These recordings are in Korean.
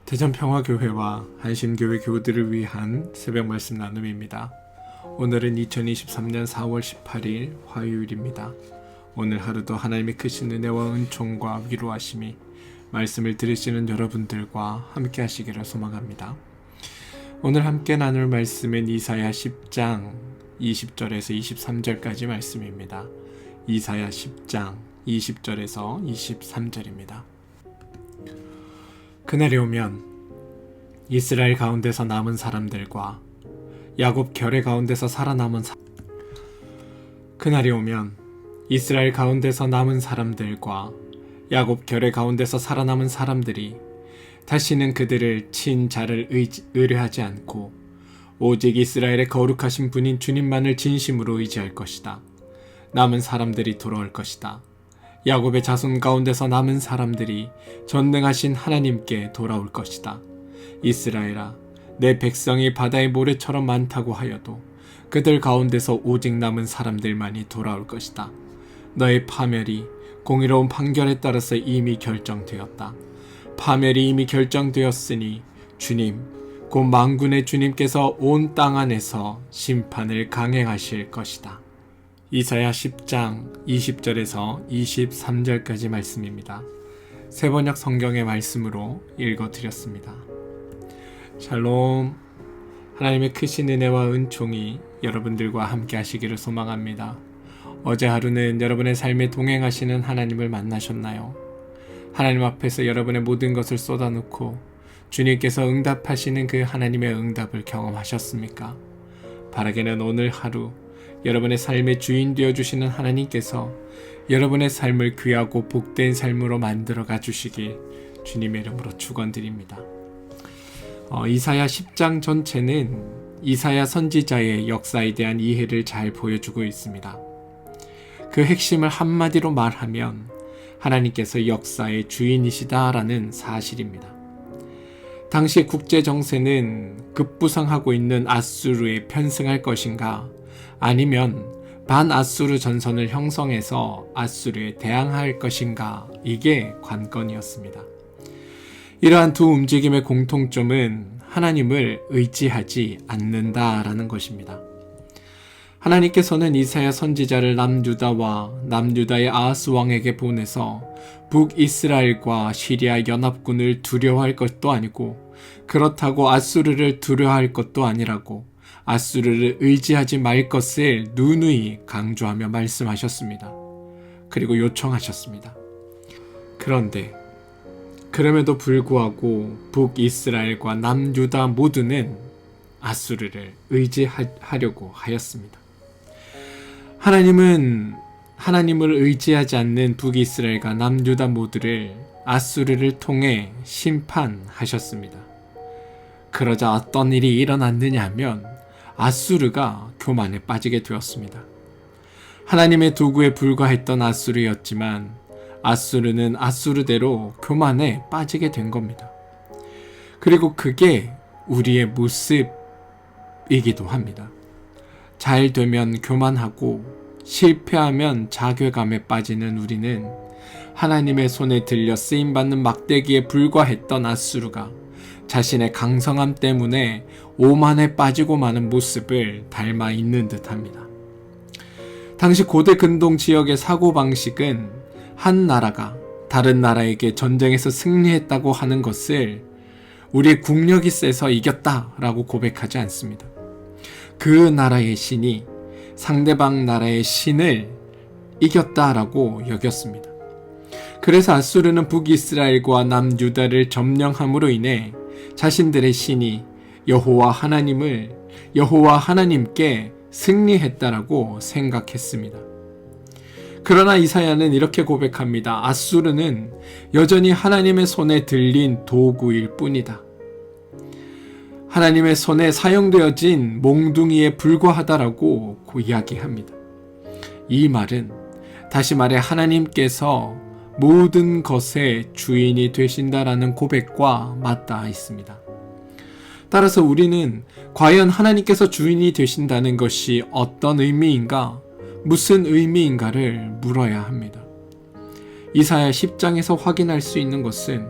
대전평화교회와 한신교회 교우들을 위한 새벽 말씀 나눔입니다. 오늘은 2023년 4월 18일 화요일입니다. 오늘 하루도 하나님의 크신 은혜와 은총과 위로하심이 말씀을 들으시는 여러분들과 함께 하시기를 소망합니다. 오늘 함께 나눌 말씀은 이사야 10장 20절에서 23절까지 말씀입니다. 이사야 10장 20절에서 23절입니다. 그날이 오면 이스라엘 가운데서 남은 사람들과 야곱 결의 가운데서 살아남은 그날이 오면 이스라엘 가운데서 남은 사람들과 야곱 결의 가운데서 살아남은 사람들이 다시는 그들을 친 자를 의뢰하지 않고 오직 이스라엘의 거룩하신 분인 주님만을 진심으로 의지할 것이다. 남은 사람들이 돌아올 것이다. 야곱의 자손 가운데서 남은 사람들이 전능하신 하나님께 돌아올 것이다. 이스라엘아, 내 백성이 바다의 모래처럼 많다고 하여도 그들 가운데서 오직 남은 사람들만이 돌아올 것이다. 너의 파멸이 공의로운 판결에 따라서 이미 결정되었다. 파멸이 이미 결정되었으니 주님, 곧 만군의 주님께서 온 땅 안에서 심판을 강행하실 것이다. 이사야 10장 20절에서 23절까지 말씀입니다. 세번역 성경의 말씀으로 읽어드렸습니다. 샬롬, 하나님의 크신 은혜와 은총이 여러분들과 함께 하시기를 소망합니다. 어제 하루는 여러분의 삶에 동행하시는 하나님을 만나셨나요? 하나님 앞에서 여러분의 모든 것을 쏟아놓고 주님께서 응답하시는 그 하나님의 응답을 경험하셨습니까? 바라기는 오늘 하루 여러분의 삶의 주인 되어주시는 하나님께서 여러분의 삶을 귀하고 복된 삶으로 만들어가 주시길 주님의 이름으로 축원드립니다. 이사야 10장 전체는 이사야 선지자의 역사에 대한 이해를 잘 보여주고 있습니다. 그 핵심을 한마디로 말하면 하나님께서 역사의 주인이시다라는 사실입니다. 당시 국제 정세는 급부상하고 있는 아수르에 편승할 것인가, 아니면 반아수르 전선을 형성해서 아수르에 대항할 것인가, 이게 관건이었습니다. 이러한 두 움직임의 공통점은 하나님을 의지하지 않는다라는 것입니다. 하나님께서는 이사야 선지자를 남유다와 남유다의 아하스 왕에게 보내서 북이스라엘과 시리아 연합군을 두려워할 것도 아니고, 그렇다고 아수르를 두려워할 것도 아니라고 아수르를 의지하지 말 것을 누누이 강조하며 말씀하셨습니다. 그리고 요청하셨습니다. 그런데 그럼에도 불구하고 북이스라엘과 남유다 모두는 아수르를 의지하려고 하였습니다. 하나님은 하나님을 의지하지 않는 북이스라엘과 남유다 모두를 아수르를 통해 심판하셨습니다. 그러자 어떤 일이 일어났느냐 하면 아수르가 교만에 빠지게 되었습니다. 하나님의 도구에 불과했던 아수르였지만 아수르는 아수르대로 교만에 빠지게 된 겁니다. 그리고 그게 우리의 모습이기도 합니다. 잘 되면 교만하고 실패하면 자괴감에 빠지는 우리는 하나님의 손에 들려 쓰임받는 막대기에 불과했던 아수르가 자신의 강성함 때문에 오만에 빠지고 마는 모습을 닮아 있는 듯합니다. 당시 고대 근동 지역의 사고방식은 한 나라가 다른 나라에게 전쟁에서 승리했다고 하는 것을 우리의 국력이 세서 이겼다라고 고백하지 않습니다. 그 나라의 신이 상대방 나라의 신을 이겼다라고 여겼습니다. 그래서 아수르는 북이스라엘과 남유다를 점령함으로 인해 자신들의 신이 여호와 하나님께 승리했다라고 생각했습니다. 그러나 이사야는 이렇게 고백합니다. 아수르는 여전히 하나님의 손에 들린 도구일 뿐이다. 하나님의 손에 사용되어진 몽둥이에 불과하다라고 이야기합니다. 이 말은 다시 말해 하나님께서 모든 것의 주인이 되신다라는 고백과 맞닿아 있습니다. 따라서 우리는 과연 하나님께서 주인이 되신다는 것이 어떤 의미인가, 무슨 의미인가를 물어야 합니다. 이사야 10장에서 확인할 수 있는 것은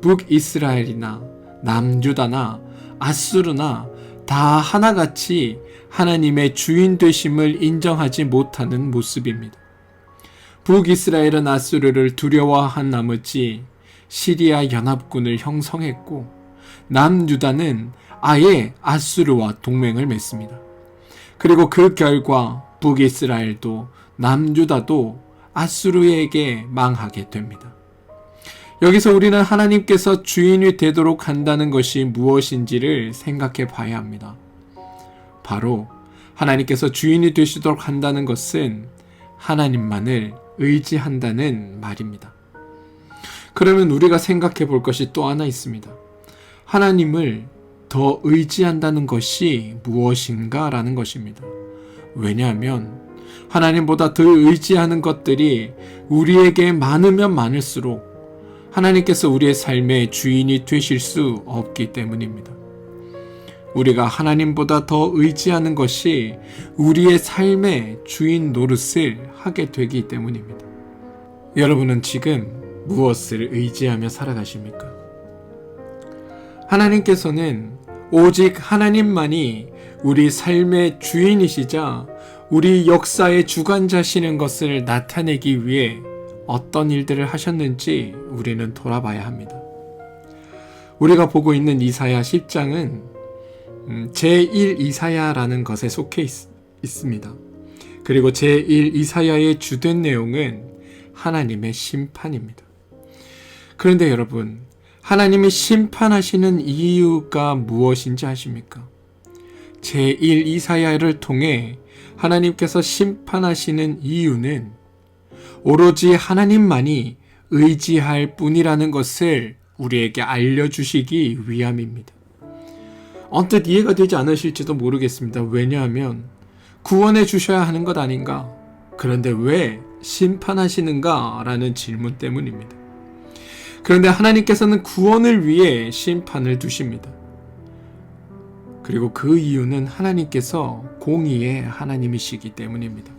북이스라엘이나 남유다나 아수르나 다 하나같이 하나님의 주인 되심을 인정하지 못하는 모습입니다. 북이스라엘은 아수르를 두려워한 나머지 시리아 연합군을 형성했고 남유다는 아예 아수르와 동맹을 맺습니다. 그리고 그 결과 북이스라엘도 남유다도 아수르에게 망하게 됩니다. 여기서 우리는 하나님께서 주인이 되도록 한다는 것이 무엇인지를 생각해 봐야 합니다. 바로 하나님께서 주인이 되시도록 한다는 것은 하나님만을 의지한다는 말입니다. 그러면 우리가 생각해 볼 것이 또 하나 있습니다. 하나님을 더 의지한다는 것이 무엇인가 라는 것입니다. 왜냐하면 하나님보다 더 의지하는 것들이 우리에게 많으면 많을수록 하나님께서 우리의 삶의 주인이 되실 수 없기 때문입니다. 우리가 하나님보다 더 의지하는 것이 우리의 삶의 주인 노릇을 하게 되기 때문입니다. 여러분은 지금 무엇을 의지하며 살아가십니까? 하나님께서는 오직 하나님만이 우리 삶의 주인이시자 우리 역사의 주관자시는 것을 나타내기 위해 어떤 일들을 하셨는지 우리는 돌아봐야 합니다. 우리가 보고 있는 이사야 10장은 제1 이사야라는 것에 속해 있습니다. 그리고 제1 이사야의 주된 내용은 하나님의 심판입니다. 그런데 여러분, 하나님이 심판하시는 이유가 무엇인지 아십니까? 제1 이사야를 통해 하나님께서 심판하시는 이유는 오로지 하나님만이 의지할 뿐이라는 것을 우리에게 알려주시기 위함입니다. 언뜻 이해가 되지 않으실지도 모르겠습니다. 왜냐하면 구원해 주셔야 하는 것 아닌가? 그런데 왜 심판하시는가? 라는 질문 때문입니다. 그런데 하나님께서는 구원을 위해 심판을 두십니다. 그리고 그 이유는 하나님께서 공의의 하나님이시기 때문입니다.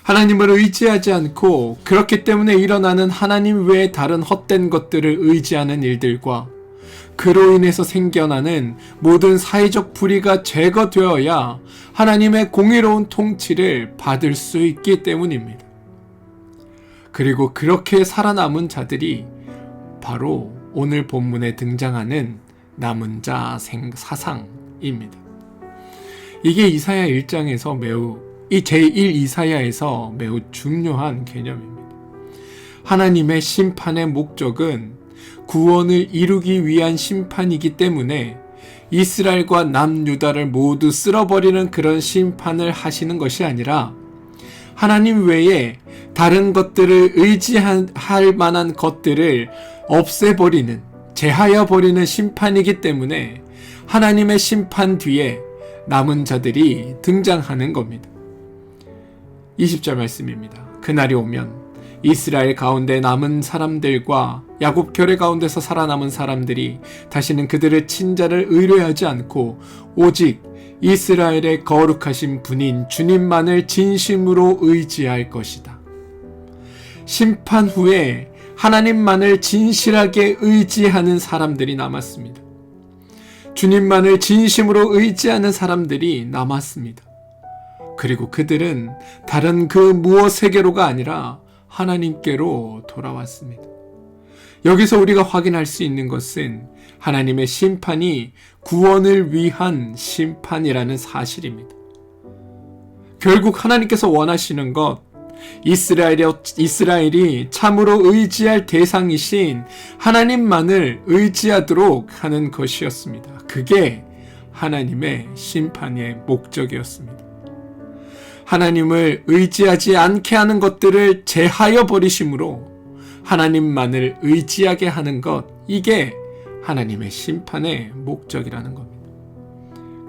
하나님을 의지하지 않고 그렇기 때문에 일어나는 하나님 외에 다른 헛된 것들을 의지하는 일들과 그로 인해서 생겨나는 모든 사회적 불의가 제거되어야 하나님의 공의로운 통치를 받을 수 있기 때문입니다. 그리고 그렇게 살아남은 자들이 바로 오늘 본문에 등장하는 남은 자 사상입니다. 이게 이사야 1장에서 이 제1 이사야에서 매우 중요한 개념입니다. 하나님의 심판의 목적은 구원을 이루기 위한 심판이기 때문에 이스라엘과 남유다를 모두 쓸어버리는 그런 심판을 하시는 것이 아니라 하나님 외에 다른 것들을 의지할 만한 것들을 없애버리는, 제하여 버리는 심판이기 때문에 하나님의 심판 뒤에 남은 자들이 등장하는 겁니다. 20절 말씀입니다. 그날이 오면 이스라엘 가운데 남은 사람들과 야곱 결의 가운데서 살아남은 사람들이 다시는 그들의 친자를 의뢰하지 않고 오직 이스라엘의 거룩하신 분인 주님만을 진심으로 의지할 것이다. 심판 후에 하나님만을 진실하게 의지하는 사람들이 남았습니다. 주님만을 진심으로 의지하는 사람들이 남았습니다. 그리고 그들은 다른 그 무엇에게로가 아니라 하나님께로 돌아왔습니다. 여기서 우리가 확인할 수 있는 것은 하나님의 심판이 구원을 위한 심판이라는 사실입니다. 결국 하나님께서 원하시는 것, 이스라엘이 참으로 의지할 대상이신 하나님만을 의지하도록 하는 것이었습니다. 그게 하나님의 심판의 목적이었습니다. 하나님을 의지하지 않게 하는 것들을 제하여 버리심으로 하나님만을 의지하게 하는 것, 이게 하나님의 심판의 목적이라는 겁니다.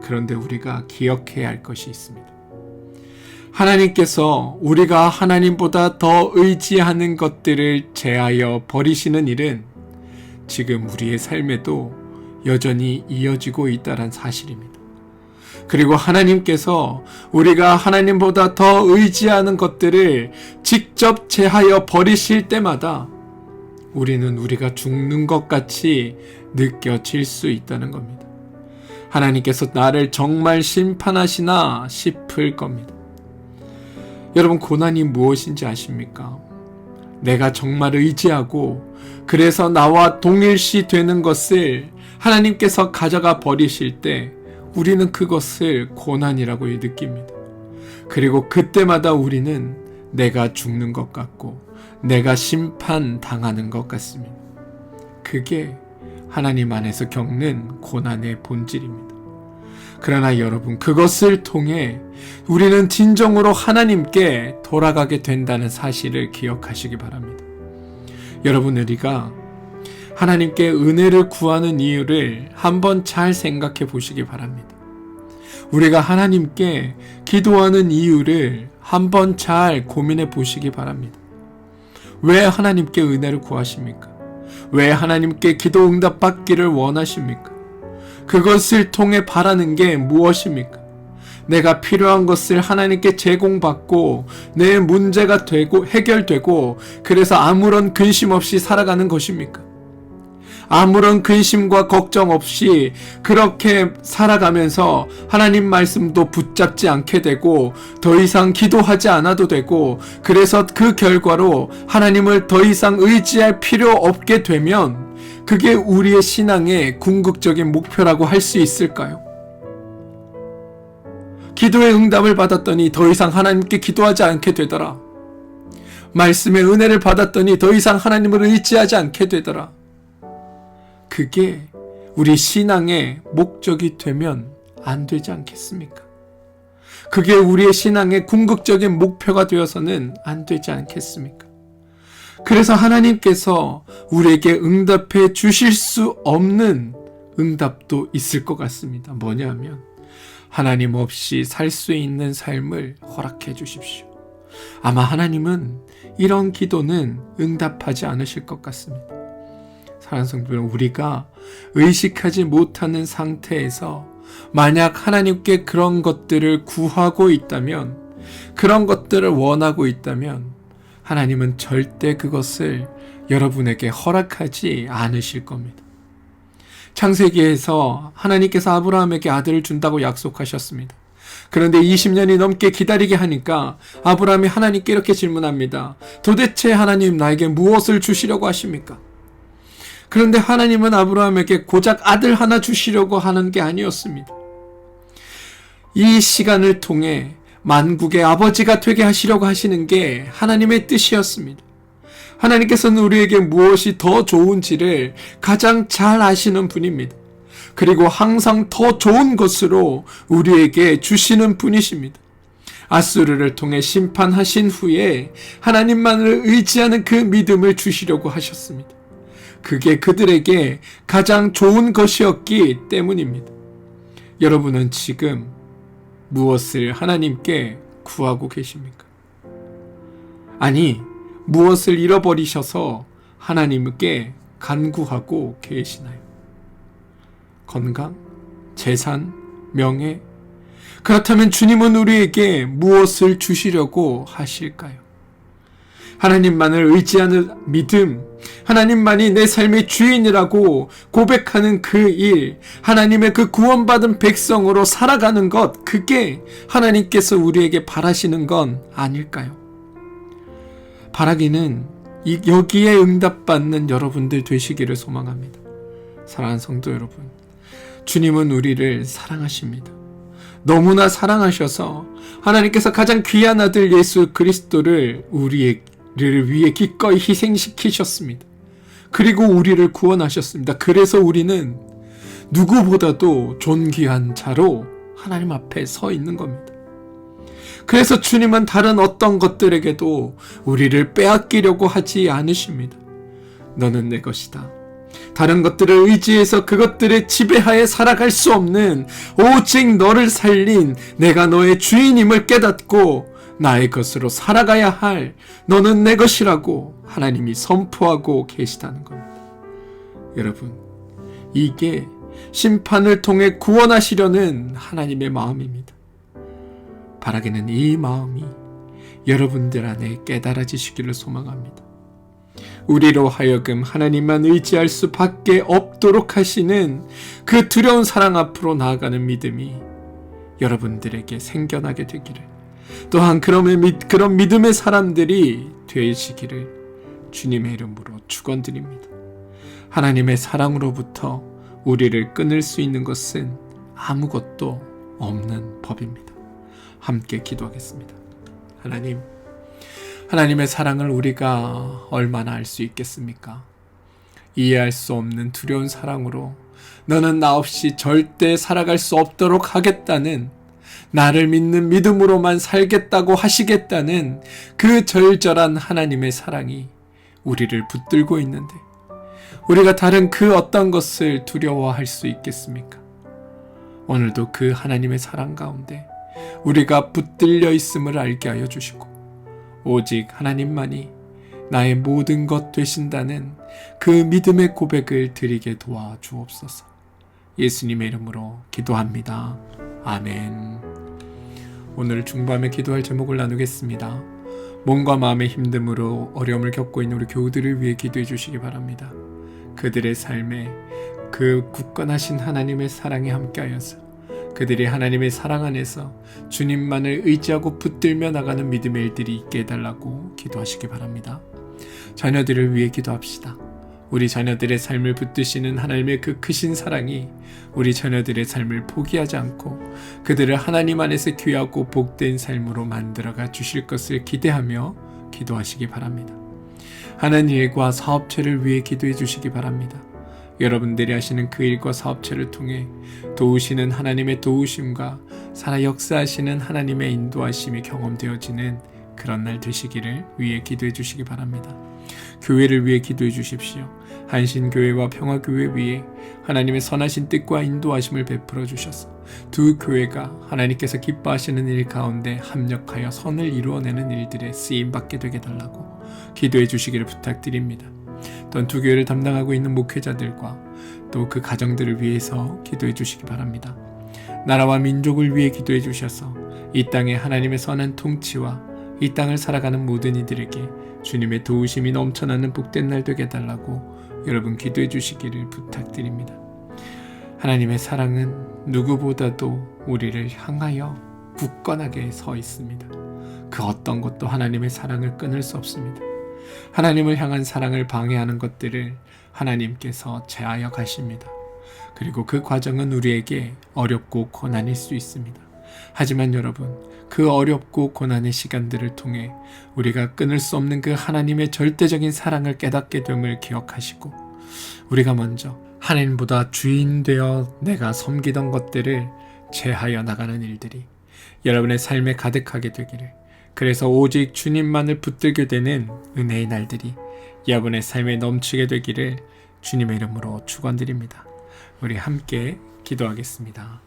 그런데 우리가 기억해야 할 것이 있습니다. 하나님께서 우리가 하나님보다 더 의지하는 것들을 제하여 버리시는 일은 지금 우리의 삶에도 여전히 이어지고 있다는 사실입니다. 그리고 하나님께서 우리가 하나님보다 더 의지하는 것들을 직접 제하여 버리실 때마다 우리는 우리가 죽는 것 같이 느껴질 수 있다는 겁니다. 하나님께서 나를 정말 심판하시나 싶을 겁니다. 여러분, 고난이 무엇인지 아십니까? 내가 정말 의지하고 그래서 나와 동일시 되는 것을 하나님께서 가져가 버리실 때 우리는 그것을 고난이라고 느낍니다. 그리고 그때마다 우리는 내가 죽는 것 같고 내가 심판당하는 것 같습니다. 그게 하나님 안에서 겪는 고난의 본질입니다. 그러나 여러분, 그것을 통해 우리는 진정으로 하나님께 돌아가게 된다는 사실을 기억하시기 바랍니다. 여러분, 우리가 하나님께 은혜를 구하는 이유를 한번 잘 생각해 보시기 바랍니다. 우리가 하나님께 기도하는 이유를 한번 잘 고민해 보시기 바랍니다. 왜 하나님께 은혜를 구하십니까? 왜 하나님께 기도 응답 받기를 원하십니까? 그것을 통해 바라는 게 무엇입니까? 내가 필요한 것을 하나님께 제공받고 내 문제가 되고 해결되고 그래서 아무런 근심 없이 살아가는 것입니까? 아무런 근심과 걱정 없이 그렇게 살아가면서 하나님 말씀도 붙잡지 않게 되고 더 이상 기도하지 않아도 되고 그래서 그 결과로 하나님을 더 이상 의지할 필요 없게 되면 그게 우리의 신앙의 궁극적인 목표라고 할 수 있을까요? 기도의 응답을 받았더니 더 이상 하나님께 기도하지 않게 되더라. 말씀의 은혜를 받았더니 더 이상 하나님을 의지하지 않게 되더라. 그게 우리 신앙의 목적이 되면 안 되지 않겠습니까? 그게 우리의 신앙의 궁극적인 목표가 되어서는 안 되지 않겠습니까? 그래서 하나님께서 우리에게 응답해 주실 수 없는 응답도 있을 것 같습니다. 뭐냐면 하나님 없이 살 수 있는 삶을 허락해 주십시오. 아마 하나님은 이런 기도는 응답하지 않으실 것 같습니다. 사랑하는 성도 여러분, 우리가 의식하지 못하는 상태에서 만약 하나님께 그런 것들을 구하고 있다면, 그런 것들을 원하고 있다면 하나님은 절대 그것을 여러분에게 허락하지 않으실 겁니다. 창세기에서 하나님께서 아브라함에게 아들을 준다고 약속하셨습니다. 그런데 20년이 넘게 기다리게 하니까 아브라함이 하나님께 이렇게 질문합니다. 도대체 하나님, 나에게 무엇을 주시려고 하십니까? 그런데 하나님은 아브라함에게 고작 아들 하나 주시려고 하는 게 아니었습니다. 이 시간을 통해 만국의 아버지가 되게 하시려고 하시는 게 하나님의 뜻이었습니다. 하나님께서는 우리에게 무엇이 더 좋은지를 가장 잘 아시는 분입니다. 그리고 항상 더 좋은 것으로 우리에게 주시는 분이십니다. 아수르를 통해 심판하신 후에 하나님만을 의지하는 그 믿음을 주시려고 하셨습니다. 그게 그들에게 가장 좋은 것이었기 때문입니다. 여러분은 지금 무엇을 하나님께 구하고 계십니까? 아니, 무엇을 잃어버리셔서 하나님께 간구하고 계시나요? 건강? 재산? 명예? 그렇다면 주님은 우리에게 무엇을 주시려고 하실까요? 하나님만을 의지하는 믿음, 하나님만이 내 삶의 주인이라고 고백하는 그 일, 하나님의 그 구원받은 백성으로 살아가는 것, 그게 하나님께서 우리에게 바라시는 건 아닐까요? 바라기는 여기에 응답받는 여러분들 되시기를 소망합니다. 사랑하는 성도 여러분, 주님은 우리를 사랑하십니다. 너무나 사랑하셔서 하나님께서 가장 귀한 아들 예수 그리스도를 우리를 위해 기꺼이 희생시키셨습니다. 그리고 우리를 구원하셨습니다. 그래서 우리는 누구보다도 존귀한 자로 하나님 앞에 서 있는 겁니다. 그래서 주님은 다른 어떤 것들에게도 우리를 빼앗기려고 하지 않으십니다. 너는 내 것이다. 다른 것들을 의지해서 그것들의 지배하에 살아갈 수 없는 오직 너를 살린 내가 너의 주인임을 깨닫고 나의 것으로 살아가야 할 너는 내 것이라고 하나님이 선포하고 계시다는 겁니다. 여러분, 이게 심판을 통해 구원하시려는 하나님의 마음입니다. 바라기는 이 마음이 여러분들 안에 깨달아지시기를 소망합니다. 우리로 하여금 하나님만 의지할 수밖에 없도록 하시는 그 두려운 사랑 앞으로 나아가는 믿음이 여러분들에게 생겨나게 되기를, 또한 그런 믿음의 사람들이 되시기를 주님의 이름으로 축원드립니다. 하나님의 사랑으로부터 우리를 끊을 수 있는 것은 아무것도 없는 법입니다. 함께 기도하겠습니다. 하나님의 사랑을 우리가 얼마나 알 수 있겠습니까? 이해할 수 없는 두려운 사랑으로 너는 나 없이 절대 살아갈 수 없도록 하겠다는, 나를 믿는 믿음으로만 살겠다고 하시겠다는 그 절절한 하나님의 사랑이 우리를 붙들고 있는데 우리가 다른 그 어떤 것을 두려워할 수 있겠습니까? 오늘도 그 하나님의 사랑 가운데 우리가 붙들려 있음을 알게 하여 주시고, 오직 하나님만이 나의 모든 것 되신다는 그 믿음의 고백을 드리게 도와주옵소서. 예수님의 이름으로 기도합니다. 아멘. 오늘 중밤에 기도할 제목을 나누겠습니다. 몸과 마음의 힘듦으로 어려움을 겪고 있는 우리 교우들을 위해 기도해 주시기 바랍니다. 그들의 삶에 그 굳건하신 하나님의 사랑이 함께하여서 그들이 하나님의 사랑 안에서 주님만을 의지하고 붙들며 나가는 믿음의 일들이 있게 해달라고 기도하시기 바랍니다. 자녀들을 위해 기도합시다. 우리 자녀들의 삶을 붙드시는 하나님의 그 크신 사랑이 우리 자녀들의 삶을 포기하지 않고 그들을 하나님 안에서 귀하고 복된 삶으로 만들어가 주실 것을 기대하며 기도하시기 바랍니다. 하는 일과 사업체를 위해 기도해 주시기 바랍니다. 여러분들이 하시는 그 일과 사업체를 통해 도우시는 하나님의 도우심과 살아 역사하시는 하나님의 인도하심이 경험되어지는 그런 날 되시기를 위해 기도해 주시기 바랍니다. 교회를 위해 기도해 주십시오. 한신교회와 평화교회 위에 하나님의 선하신 뜻과 인도하심을 베풀어 주셔서 두 교회가 하나님께서 기뻐하시는 일 가운데 합력하여 선을 이루어내는 일들에 쓰임받게 되게 달라고 기도해 주시기를 부탁드립니다. 또한 두 교회를 담당하고 있는 목회자들과 또 그 가정들을 위해서 기도해 주시기 바랍니다. 나라와 민족을 위해 기도해 주셔서 이 땅에 하나님의 선한 통치와 이 땅을 살아가는 모든 이들에게 주님의 도우심이 넘쳐나는 복된 날 되게 해달라고 여러분 기도해 주시기를 부탁드립니다. 하나님의 사랑은 누구보다도 우리를 향하여 굳건하게 서 있습니다. 그 어떤 것도 하나님의 사랑을 끊을 수 없습니다. 하나님을 향한 사랑을 방해하는 것들을 하나님께서 제하여 가십니다. 그리고 그 과정은 우리에게 어렵고 고난일 수 있습니다. 하지만 여러분, 그 어렵고 고난의 시간들을 통해 우리가 끊을 수 없는 그 하나님의 절대적인 사랑을 깨닫게 됨을 기억하시고, 우리가 먼저 하나님보다 주인 되어 내가 섬기던 것들을 제하여 나가는 일들이 여러분의 삶에 가득하게 되기를, 그래서 오직 주님만을 붙들게 되는 은혜의 날들이 여러분의 삶에 넘치게 되기를 주님의 이름으로 축원드립니다. 우리 함께 기도하겠습니다.